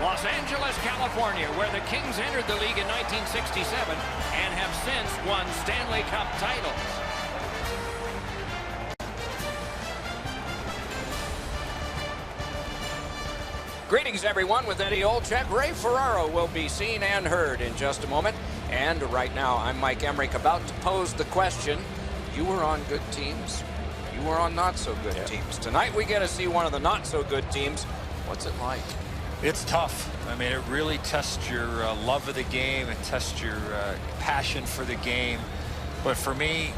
Los Angeles, California, where the Kings entered the league in 1967 and have since won Stanley Cup titles. Greetings, everyone. With Eddie Olczyk, Ray Ferraro will be seen and heard in just a moment. And right now, I'm Mike Emmerich, about to pose the question. You were on good teams. You were on not-so-good teams. Tonight, we get to see one of the not-so-good teams. What's it like? It's tough. I mean, it really tests your love of the game. It tests your passion for the game. But for me,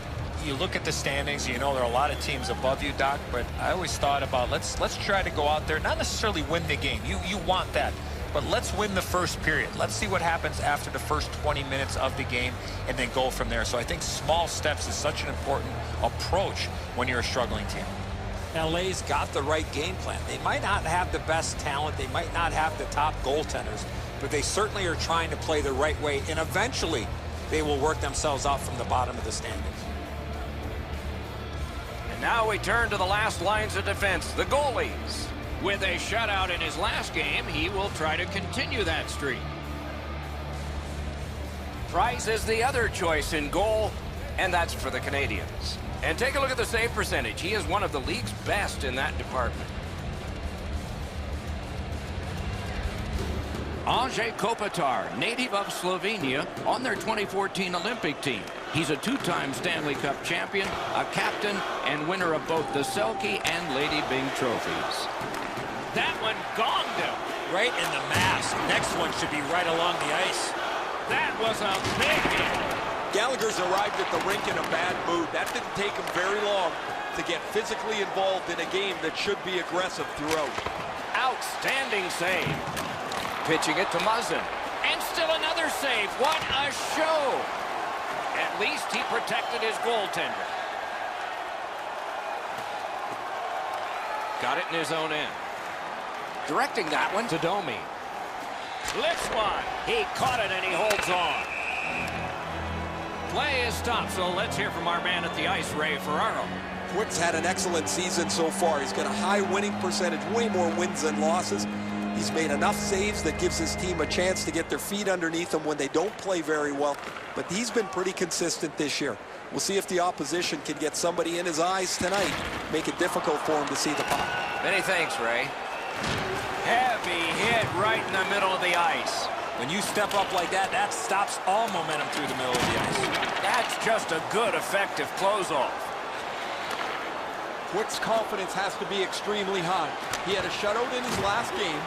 you look at the standings, you know there are a lot of teams above you, Doc, but I always thought about let's try to go out there, not necessarily win the game. You want that, but let's win the first period. Let's see what happens after the first 20 minutes of the game and then go from there. So I think small steps is such an important approach when you're a struggling team. LA's got the right game plan. They might not have the best talent. They might not have the top goaltenders, but they certainly are trying to play the right way, and eventually they will work themselves out from the bottom of the standings. And now we turn to the last lines of defense, the goalies. With a shutout in his last game, he will try to continue that streak. Price is the other choice in goal, and that's for the Canadiens. And take a look at the save percentage. He is one of the league's best in that department. Anže Kopitar, native of Slovenia, on their 2014 Olympic team. He's a two-time Stanley Cup champion, a captain, and winner of both the Selke and Lady Byng trophies. That one gonged him. Right in the mask. Next one should be right along the ice. That was a big hit. Gallagher's arrived at the rink in a bad mood. That didn't take him very long to get physically involved in a game that should be aggressive throughout. Outstanding save. Pitching it to Muzzin. And still another save. What a show. At least he protected his goaltender. Got it in his own end. Directing that one to Domi. Blitz one. He caught it and he holds on. Play is stopped, so let's hear from our man at the ice, Ray Ferraro. Quick's had an excellent season so far. He's got a high winning percentage, way more wins than losses. He's made enough saves that gives his team a chance to get their feet underneath them when they don't play very well. But he's been pretty consistent this year. We'll see if the opposition can get somebody in his eyes tonight, make it difficult for him to see the puck. Many thanks, Ray. Heavy hit right in the middle of the ice. When you step up like that, that stops all momentum through the middle of the ice. That's just a good, effective close-off. Quick's confidence has to be extremely high. He had a shutout in his last game,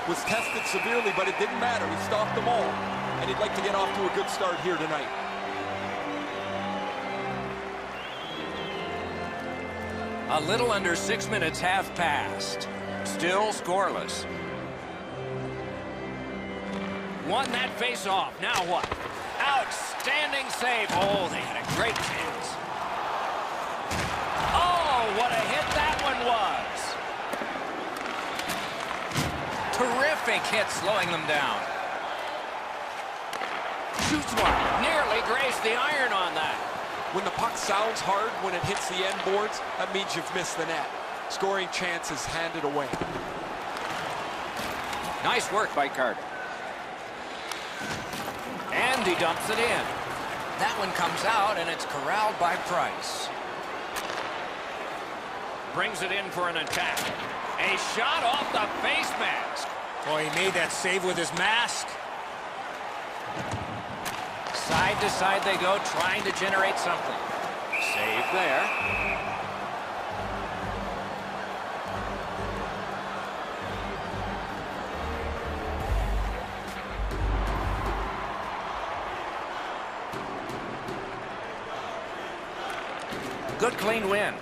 was tested severely, but it didn't matter. He stopped them all, and he'd like to get off to a good start here tonight. A little under 6 minutes have passed. Still scoreless. Won that face-off. Now what? Outstanding save. Oh, they had a great chance. Oh, what a hit that one was. Terrific hit, slowing them down. Shoots one. Nearly grazed the iron on that. When the puck sounds hard when it hits the end boards, that means you've missed the net. Scoring chances handed away. Nice work by Carter. And he dumps it in. That one comes out, and it's corralled by Price. Brings it in for an attack. A shot off the face mask. Boy, he made that save with his mask. Side to side they go, trying to generate something. Save there. Good clean win.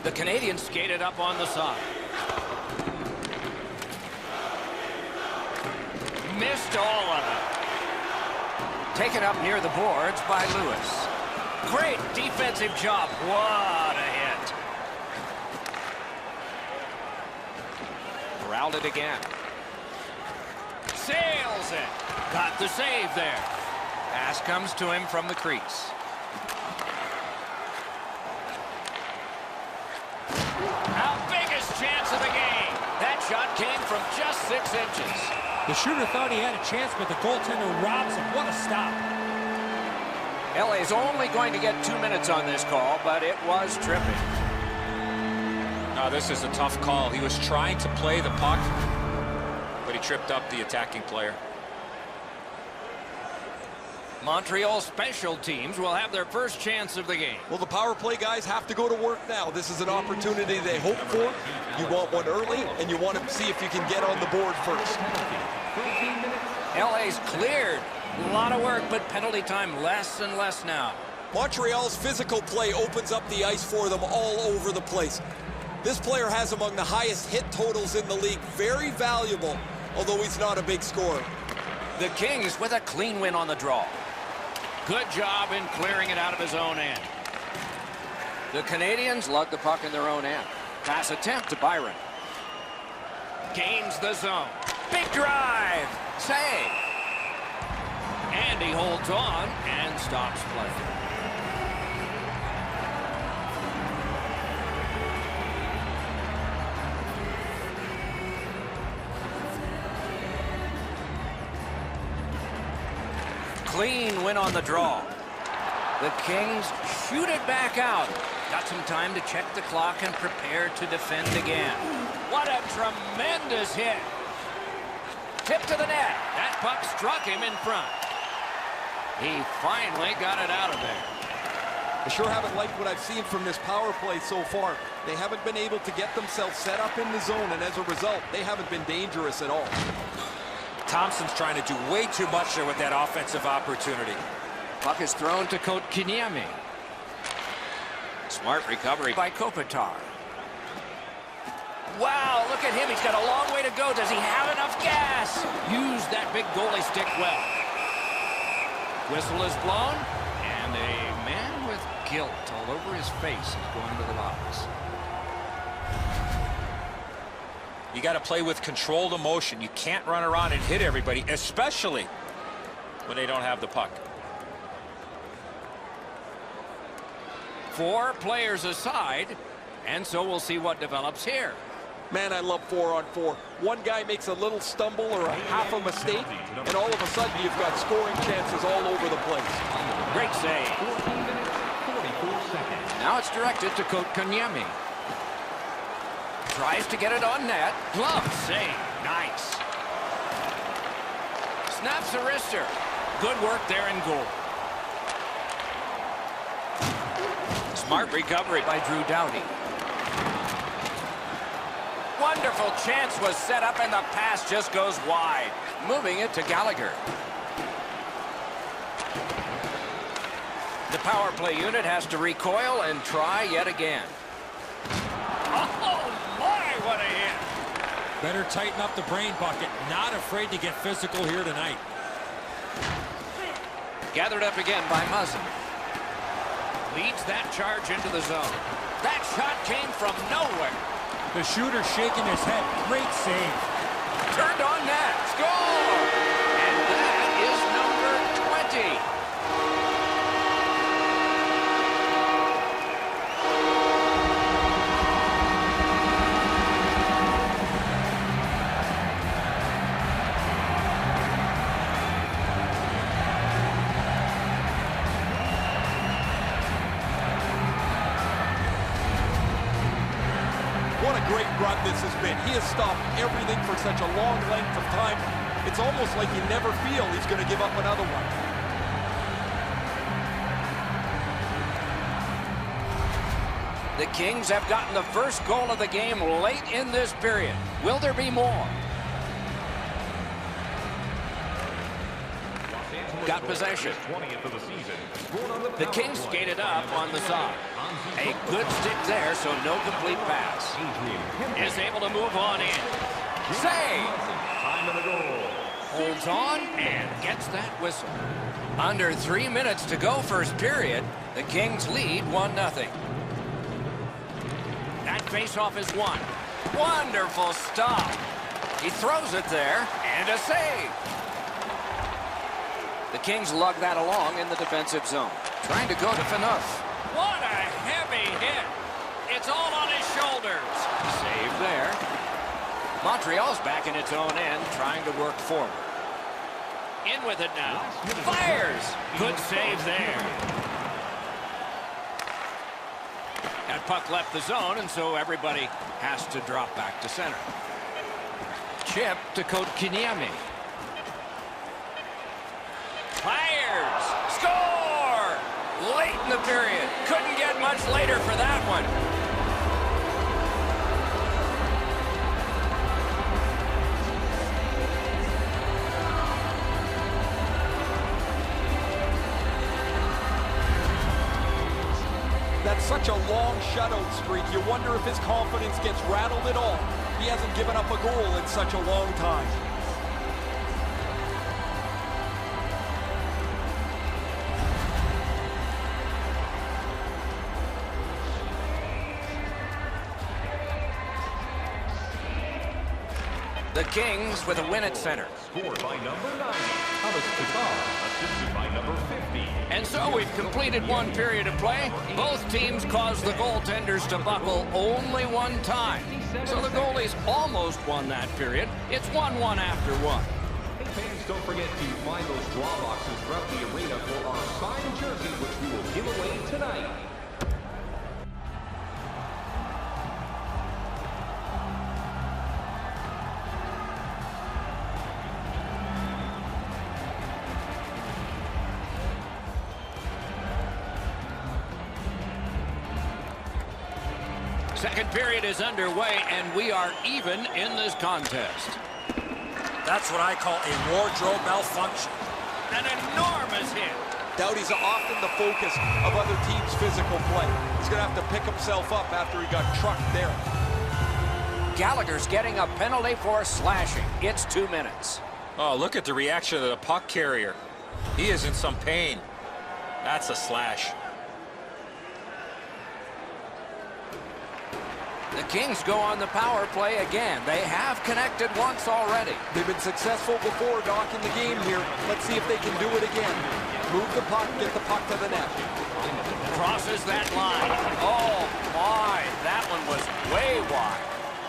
The Canadiens skated up on the side. Missed all of it. Taken up near the boards by Lewis. Great defensive job. What a hit. Corralled it again. Sails it. Got the save there. Pass comes to him from the crease. Our biggest chance of the game. That shot came from just 6 inches. The shooter thought he had a chance, but the goaltender robs him. What a stop. LA's only going to get 2 minutes on this call, but it was tripping. No, this is a tough call. He was trying to play the puck, but he tripped up the attacking player. Montreal special teams will have their first chance of the game. Well, the power play guys have to go to work now. This is an opportunity they hope for. You want one early, and you want to see if you can get on the board first. LA's cleared. A lot of work, but penalty time less and less now. Montreal's physical play opens up the ice for them all over the place. This player has among the highest hit totals in the league. Very valuable, although he's not a big scorer. The Kings with a clean win on the draw. Good job in clearing it out of his own end. The Canadiens lug the puck in their own end. Pass attempt to Byron. Gains the zone. Big drive. Save. And he holds on and stops play. Clean win on the draw. The Kings shoot it back out. Got some time to check the clock and prepare to defend again. What a tremendous hit. Tip to the net. That puck struck him in front. He finally got it out of there. I sure haven't liked what I've seen from this power play so far. They haven't been able to get themselves set up in the zone, and as a result, they haven't been dangerous at all. Thompson's trying to do way too much there with that offensive opportunity. Puck is thrown to Kotkaniemi. Smart recovery by Kopitar. Wow, look at him. He's got a long way to go. Does he have enough gas? Use that big goalie stick well. Whistle is blown, and a man with guilt all over his face is going to the box. You got to play with controlled emotion. You can't run around and hit everybody, especially when they don't have the puck. 4 players aside, and so we'll see what develops here. Man, I love 4-on-4. One guy makes a little stumble or a half a mistake, and all of a sudden you've got scoring chances all over the place. Great save. Now it's directed to Kotkaniemi. Tries to get it on net. Glove save. Nice. Snaps a wrister. Good work there in goal. Smart recovery by Drew Doughty. Wonderful chance was set up, and the pass just goes wide. Moving it to Gallagher. The power play unit has to recoil and try yet again. Oh, my, what a hit. Better tighten up the brain bucket. Not afraid to get physical here tonight. Gathered up again by Muzzin. Leads that charge into the zone. That shot came from nowhere. The shooter shaking his head. Great save. Turned on net. Score! And that is number 20. What a great run this has been. He has stopped everything for such a long length of time. It's almost like you never feel he's going to give up another one. The Kings have gotten the first goal of the game late in this period. Will there be more? Got possession. The Kings skated up on the side. A good stick there, so no complete pass. Is able to move on in. Save! Holds on and gets that whistle. Under 3 minutes to go first period. The Kings lead 1-0. That faceoff is won. Wonderful stop. He throws it there, and a save. The Kings lug that along in the defensive zone. Trying to go to Phaneuf. What a heavy hit. It's all on his shoulders. Save there. Montreal's back in its own end, trying to work forward. In with it now. Fires! Good save there. That puck left the zone, and so everybody has to drop back to center. Chip to Kotkaniemi. Fires! Score! Late in the period. Couldn't get much later for that one. That's such a long shutout streak. You wonder if his confidence gets rattled at all. He hasn't given up a goal in such a long time. The Kings with a win at center. Scored by number 90, Tomas Tatar, assisted by number 50. And so we've completed one period of play. Both teams caused the goaltenders to buckle only one time. So the goalies almost won that period. It's 1-1 after one. Hey fans, don't forget to find those draw boxes throughout the arena for our signed jerseys, which we will give away tonight. Second period is underway, and we are even in this contest. That's what I call a wardrobe malfunction. An enormous hit. Doughty's often the focus of other teams' physical play. He's going to have to pick himself up after he got trucked there. Gallagher's getting a penalty for slashing. It's 2 minutes. Oh, look at the reaction of the puck carrier. He is in some pain. That's a slash. The Kings go on the power play again. They have connected once already. They've been successful before, Doc, in the game here. Let's see if they can do it again. Move the puck, get the puck to the net. Crosses that line. Oh, my. That one was way wide.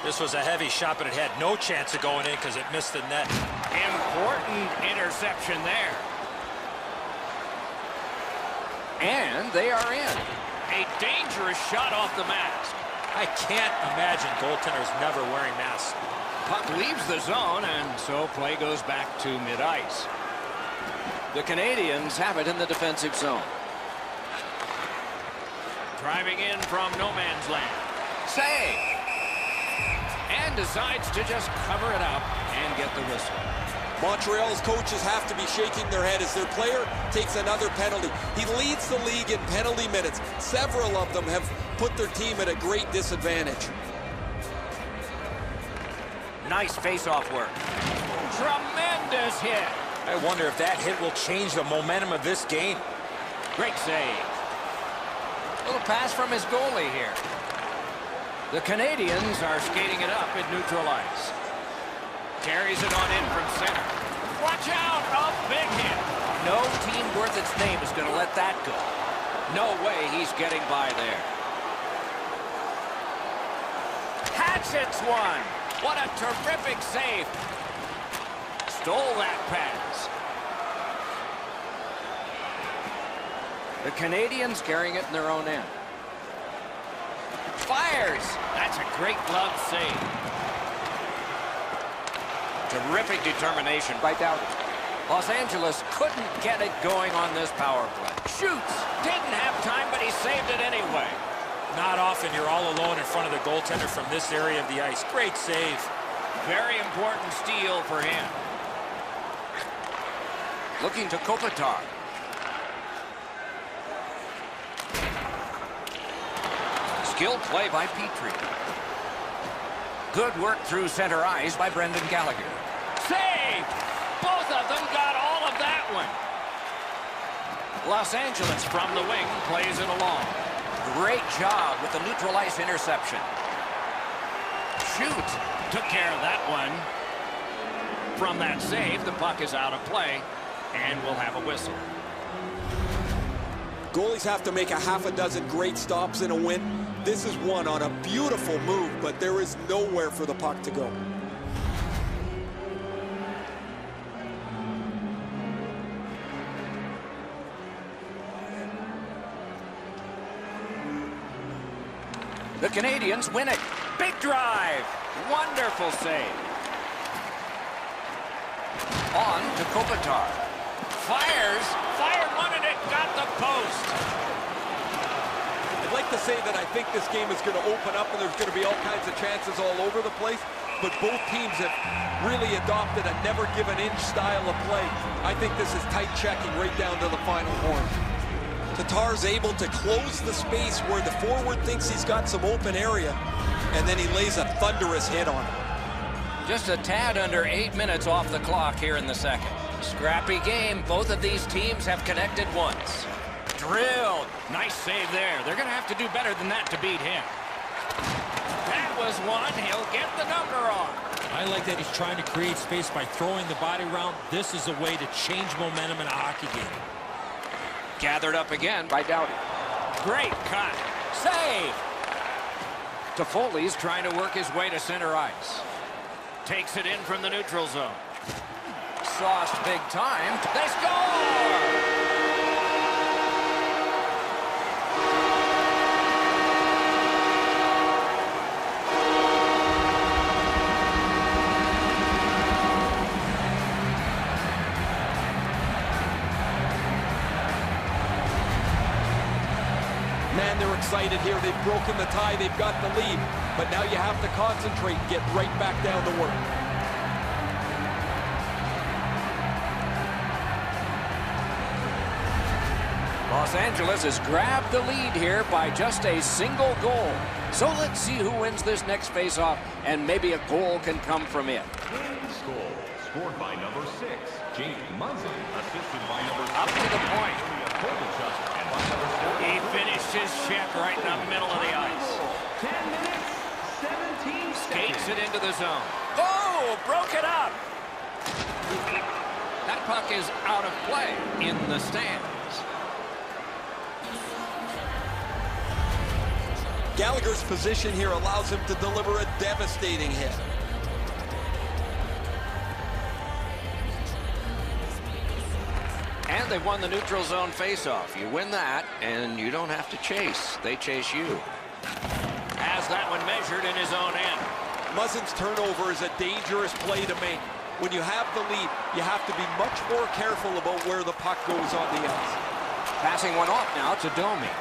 This was a heavy shot, but it had no chance of going in because it missed the net. Important interception there. And they are in. A dangerous shot off the mask. I can't imagine goaltenders never wearing masks. Puck leaves the zone, and so play goes back to mid-ice. The Canadiens have it in the defensive zone. Driving in from no man's land. Save! And decides to just cover it up and get the whistle. Montreal's coaches have to be shaking their head as their player takes another penalty. He leads the league in penalty minutes. Several of them have put their team at a great disadvantage. Nice face-off work. Tremendous hit. I wonder if that hit will change the momentum of this game. Great save. Little pass from his goalie here. The Canadiens are skating it up at neutral ice. Carries it on in from center. Watch out! A big hit. No team worth its name is going to let that go. No way he's getting by there. Hatchets one. What a terrific save. Stole that pass. The Canadiens carrying it in their own end. Fires. That's a great glove save. Terrific determination by Doughty. Los Angeles couldn't get it going on this power play. Shoots. Didn't have time, but he saved it anyway. Not often you're all alone in front of the goaltender from this area of the ice. Great save. Very important steal for him. Looking to Kopitar. Skilled play by Petry. Good work through center ice by Brendan Gallagher. Save! Both of them got all of that one. Los Angeles from the wing plays it along. Great job with the neutral ice interception. Shoot! Took care of that one. From that save, the puck is out of play, and we'll have a whistle. Goalies have to make a half a dozen great stops in a win. This is one on a beautiful move, but there is nowhere for the puck to go. The Canadiens win it. Big drive. Wonderful save. On to Kopitar. Fires. Fired one and it got the post. I'd like to say that I think this game is going to open up and there's going to be all kinds of chances all over the place, but both teams have really adopted a never give an inch style of play. I think this is tight checking right down to the final horn. Tatar's able to close the space where the forward thinks he's got some open area, and then he lays a thunderous hit on it. Just a tad under 8 minutes off the clock here in the second. Scrappy game. Both of these teams have connected once. Drilled. Nice save there. They're going to have to do better than that to beat him. That was one. He'll get the number on. I like that he's trying to create space by throwing the body around. This is a way to change momentum in a hockey game. Gathered up again by Doughty. Great cut. Save. Toffoli's trying to work his way to center ice. Takes it in from the neutral zone. Sauced big time. They score! Man, they're excited here. They've broken the tie. They've got the lead. But now you have to concentrate and get right back down to work. Los Angeles has grabbed the lead here by just a single goal. So let's see who wins this next face-off, and maybe a goal can come from it. Goal scored by number 6, Jake Muzzin, assisted by number 6. Up to the point. Kovalchuk, and by number 7. He finished his check right in the middle of the ice. 10 minutes, 17 Skates seconds. it into the zone. Oh, broke it up. That puck is out of play in the stands. Gallagher's position here allows him to deliver a devastating hit. And they won the neutral zone faceoff. You win that, and you don't have to chase. They chase you. Has that one measured in his own end. Muzzin's turnover is a dangerous play to make. When you have the lead, you have to be much more careful about where the puck goes on the ice. Passing one off now to Domi.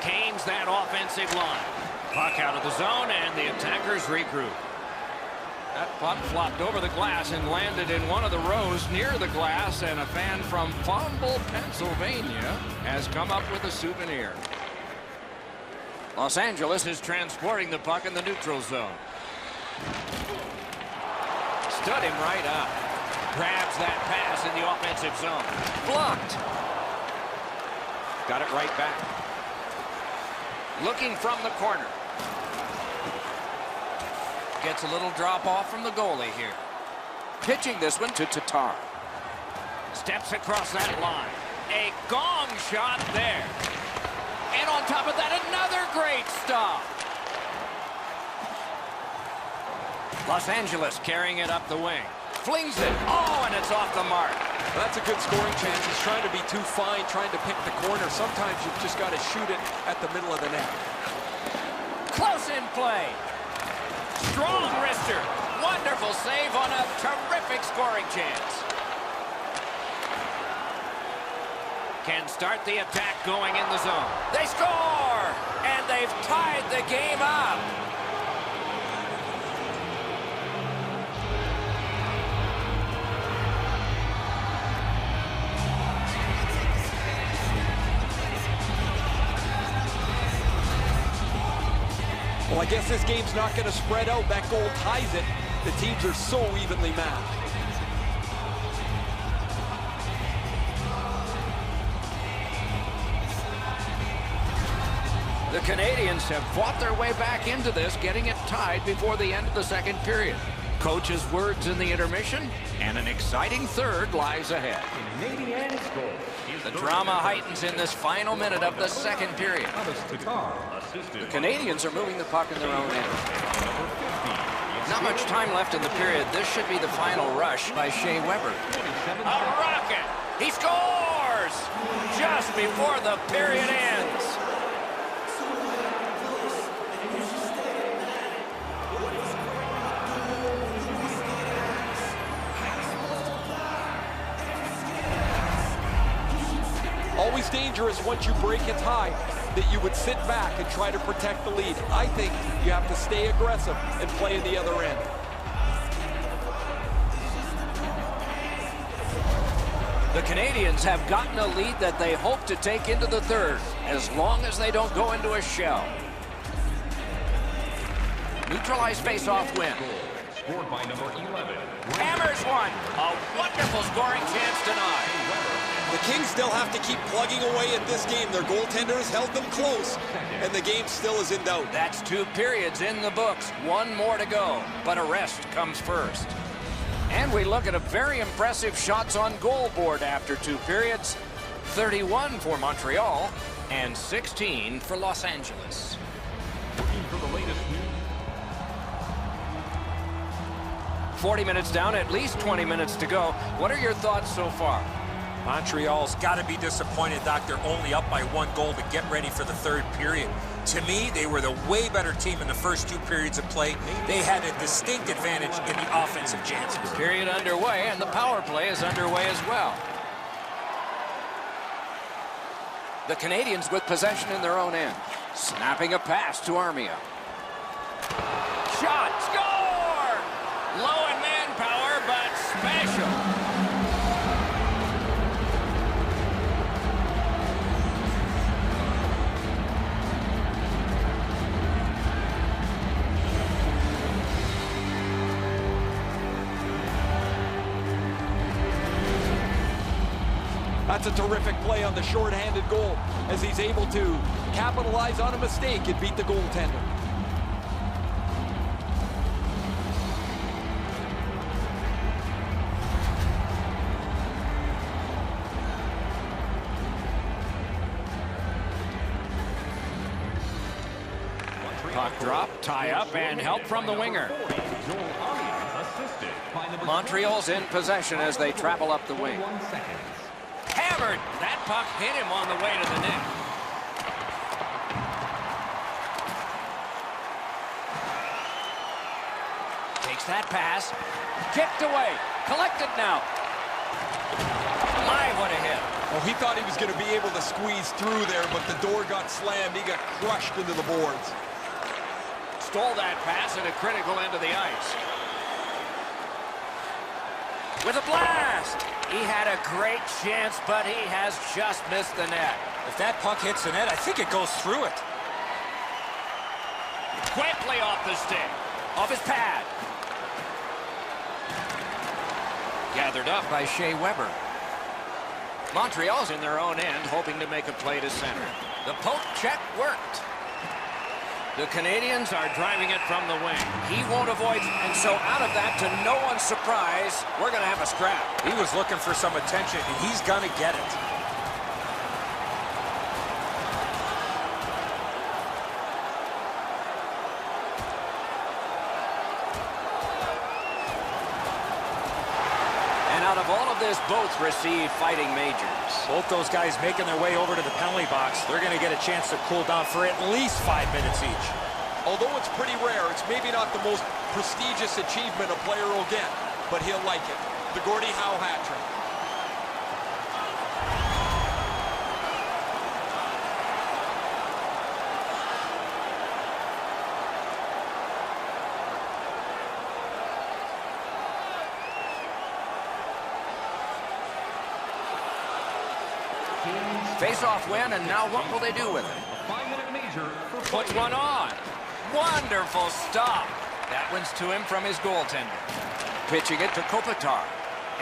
Canes that offensive line. Puck out of the zone, and the attackers regroup. That puck flopped over the glass and landed in one of the rows near the glass, and a fan from Fumble, Pennsylvania has come up with a souvenir. Los Angeles is transporting the puck in the neutral zone. Stood him right up. Grabs that pass in the offensive zone. Blocked. Got it right back. Looking from the corner. Gets a little drop off from the goalie here. Pitching this one to Tatar. Steps across that line. A gong shot there. And on top of that, another great stop. Los Angeles carrying it up the wing. Flings it. Oh, and it's off the mark. That's a good scoring chance. He's trying to be too fine, trying to pick the corner. Sometimes you've just got to shoot it at the middle of the net. Close in play. Strong wrister. Wonderful save on a terrific scoring chance. Can start the attack going in the zone. They score! And they've tied the game up. Well, I guess this game's not going to spread out. That goal ties it. The teams are so evenly matched. The Canadiens have fought their way back into this, getting it tied before the end of the second period. Coach's words in the intermission, and an exciting third lies ahead. Canadiens goal. The drama heightens in this final minute of the second period. The Canadiens are moving the puck in their own end. Not much time left in the period. This should be the final rush by Shea Weber. A rocket! He scores! Just before the period ends. always dangerous once you break a tie that you would sit back and try to protect the lead. I think you have to stay aggressive and play in the other end. The Canadiens have gotten a lead that they hope to take into the third, as long as they don't go into a shell. Neutralized face-off win. Scored by number 11. Hammers one. A wonderful scoring chance denied. The Kings still have to keep plugging away at this game. Their goaltenders held them close, and the game still is in doubt. That's 2 periods in the books. 1 more to go, but a rest comes first. And we look at a very impressive shots on goal board after 2 periods. 31 for Montreal and 16 for Los Angeles. Looking for the latest news. 40 minutes down, at least 20 minutes to go. What are your thoughts so far? Montreal's got to be disappointed, Doc. They're only up by 1 goal to get ready for the 3rd period. To me, they were the way better team in the first 2 periods of play. They had a distinct advantage in the offensive chances. Period underway, and the power play is underway as well. The Canadiens with possession in their own end. Snapping a pass to Armia. Shot! Score! Low in manpower, but special. That's a terrific play on the short-handed goal as he's able to capitalize on a mistake and beat the goaltender. Puck drop, tie up, and help from the winger. Montreal's in possession as they travel up the wing. Hammered! That puck hit him on the way to the net. Takes that pass. Kicked away. Collected now. My, what a hit. Well, he thought he was going to be able to squeeze through there, but the door got slammed. He got crushed into the boards. Stole that pass at a critical end of the ice. With a blast! He had a great chance, but he has just missed the net. If that puck hits the net, I think it goes through it. Quickly off the stick. Off his pad. Gathered up by Shea Weber. Montreal's in their own end, hoping to make a play to center. The poke check worked. The Canadiens are driving it from the wing. He won't avoid, and so out of that, to no one's surprise, we're going to have a scrap. He was looking for some attention, and he's going to get it. And out of all of this, both receive fighting majors. Both those guys making their way over to the penalty box. They're going to get a chance to cool down for at least 5 minutes each. Although it's pretty rare, it's maybe not the most prestigious achievement a player will get, but he'll like it. The Gordie Howe hat trick. Face-off win, and now what will they do with it? A 5-minute major for Puts one on. Wonderful stop. That one's to him from his goaltender. Pitching it to Kopitar.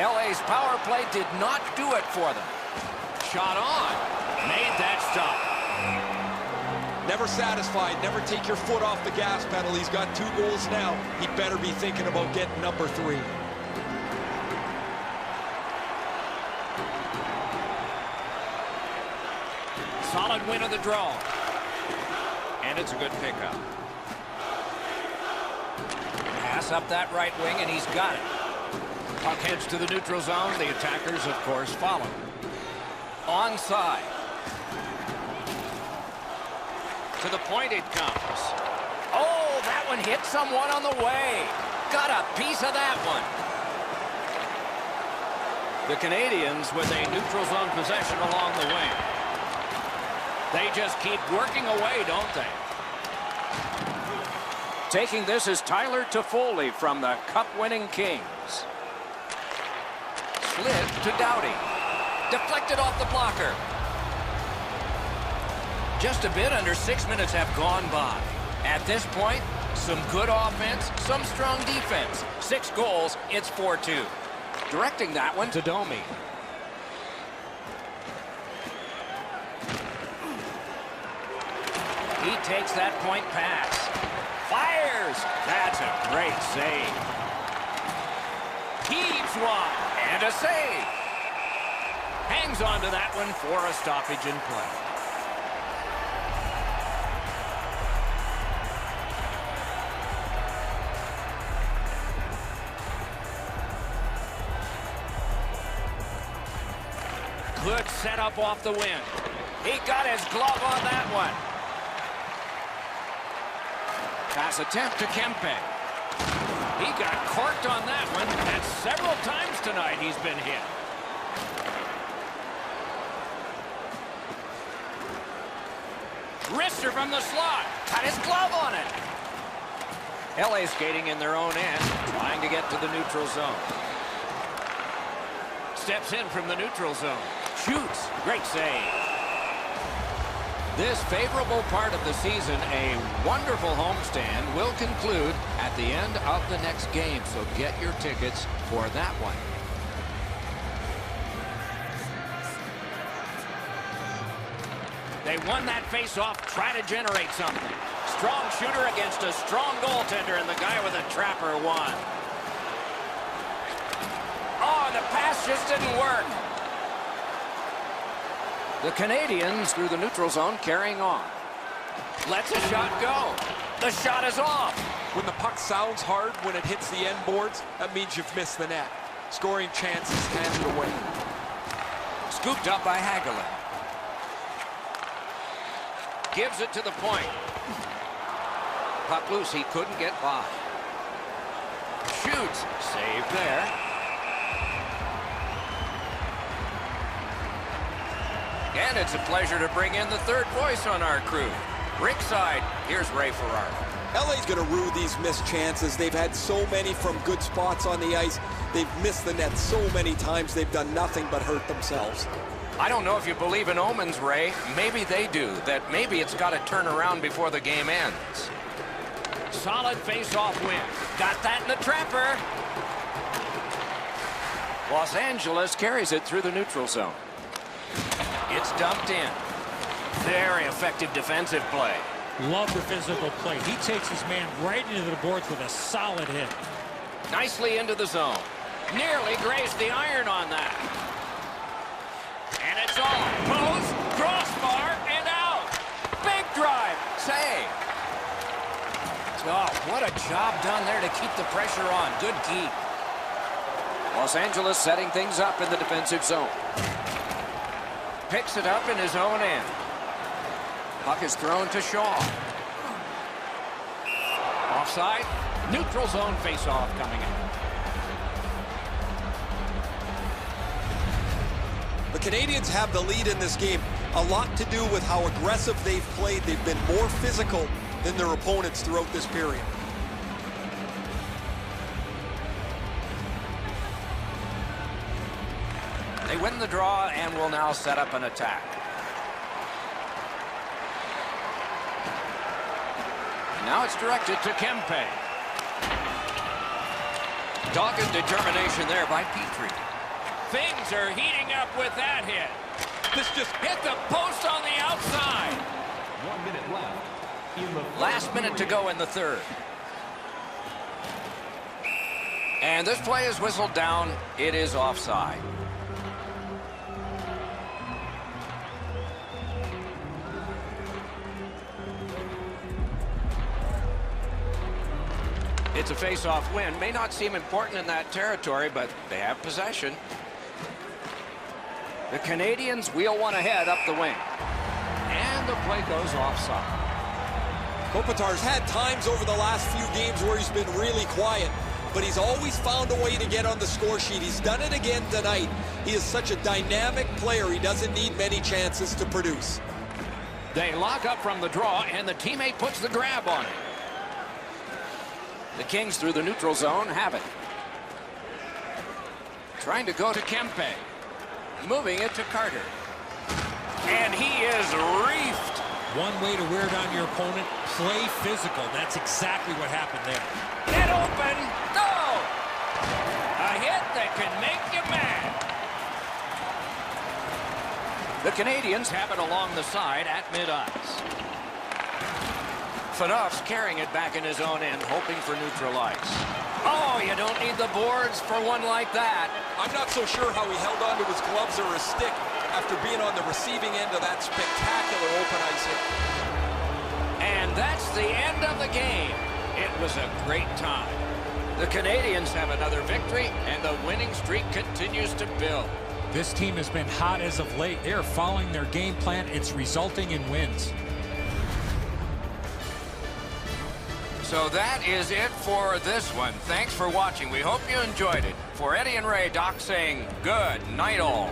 LA's power play did not do it for them. Shot on. Made that stop. Never satisfied. Never take your foot off the gas pedal. He's got 2 goals now. He better be thinking about getting number 3. Solid win of the draw. And it's a good pickup. Pass up that right wing, and he's got it. Puck heads to the neutral zone. The attackers, of course, follow. Onside. To the point it comes. Oh, that one hit someone on the way. Got a piece of that one. The Canadiens with a neutral zone possession along the wing. They just keep working away, don't they? Taking this is Toffoli from the Cup-winning Kings. Slid to Doughty. Deflected off the blocker. Just a bit under 6 minutes have gone by. At this point, some good offense, some strong defense. 6 goals, it's 4-2. Directing that one to Domi. He takes that point pass. Fires! That's a great save. Heaves one, and a save. Hangs on to that one for a stoppage in play. Good setup off the wing. He got his glove on that one. Pass attempt to Kempe. He got corked on that one, and several times tonight he's been hit. Wrister from the slot. Got his glove on it. LA skating in their own end, trying to get to the neutral zone. Steps in from the neutral zone. Shoots. Great save. This favorable part of the season, a wonderful homestand, will conclude at the end of the next game. So get your tickets for that one. They won that face-off. Try to generate something. Strong shooter against a strong goaltender, and the guy with a trapper won. Oh, the pass just didn't work. The Canadiens through the neutral zone carrying on. Lets a shot go. The shot is off. When the puck sounds hard when it hits the end boards, that means you've missed the net. Scoring chances handed away. Scooped up by Gallagher. Gives it to the point. Puck loose, he couldn't get by. Shoots. Saved there. And it's a pleasure to bring in the third voice on our crew. Ringside, here's Ray Ferraro. LA's going to rue these missed chances. They've had so many from good spots on the ice. They've missed the net so many times. They've done nothing but hurt themselves. I don't know if you believe in omens, Ray. Maybe they do. That maybe it's got to turn around before the game ends. Solid face-off win. Got that in the trapper. Los Angeles carries it through the neutral zone. It's dumped in. Very effective defensive play. Love the physical play. He takes his man right into the boards with a solid hit. Nicely into the zone. Nearly grazed the iron on that. And it's on. Post, crossbar, and out. Big drive. Save. Oh, what a job done there to keep the pressure on. Good keep. Los Angeles setting things up in the defensive zone. Picks it up in his own end. Puck is thrown to Shaw. Offside. Neutral zone face-off coming in. The Canadiens have the lead in this game. A lot to do with how aggressive they've played. They've been more physical than their opponents throughout this period. They win the draw and will now set up an attack. Now it's directed to Kempe. Dogged determination there by Petry. Things are heating up with that hit. This just hit the post on the outside. 1 minute left. Last minute to go in the third. And this play is whistled down. It is offside. It's a face-off win. May not seem important in that territory, but they have possession. The Canadiens wheel one ahead up the wing. And the play goes offside. Kopitar's had times over the last few games where he's been really quiet, but he's always found a way to get on the score sheet. He's done it again tonight. He is such a dynamic player. He doesn't need many chances to produce. They lock up from the draw, and the teammate puts the grab on it. The Kings through the neutral zone have it. Trying to go to Kempe. Moving it to Carter. And he is reefed. One way to wear down your opponent, play physical. That's exactly what happened there. Get open. Go! A hit that can make you mad. The Canadiens have it along the side at mid-ice. Phaneuf's carrying it back in his own end, hoping for neutral ice. Oh, you don't need the boards for one like that. I'm not so sure how he held onto his gloves or his stick after being on the receiving end of that spectacular open ice hit. And that's the end of the game. It was a great time. The Canadiens have another victory, and the winning streak continues to build. This team has been hot as of late. They are following their game plan. It's resulting in wins. So that is it for this one. Thanks for watching. We hope you enjoyed it. For Eddie and Ray, Doc saying good night all.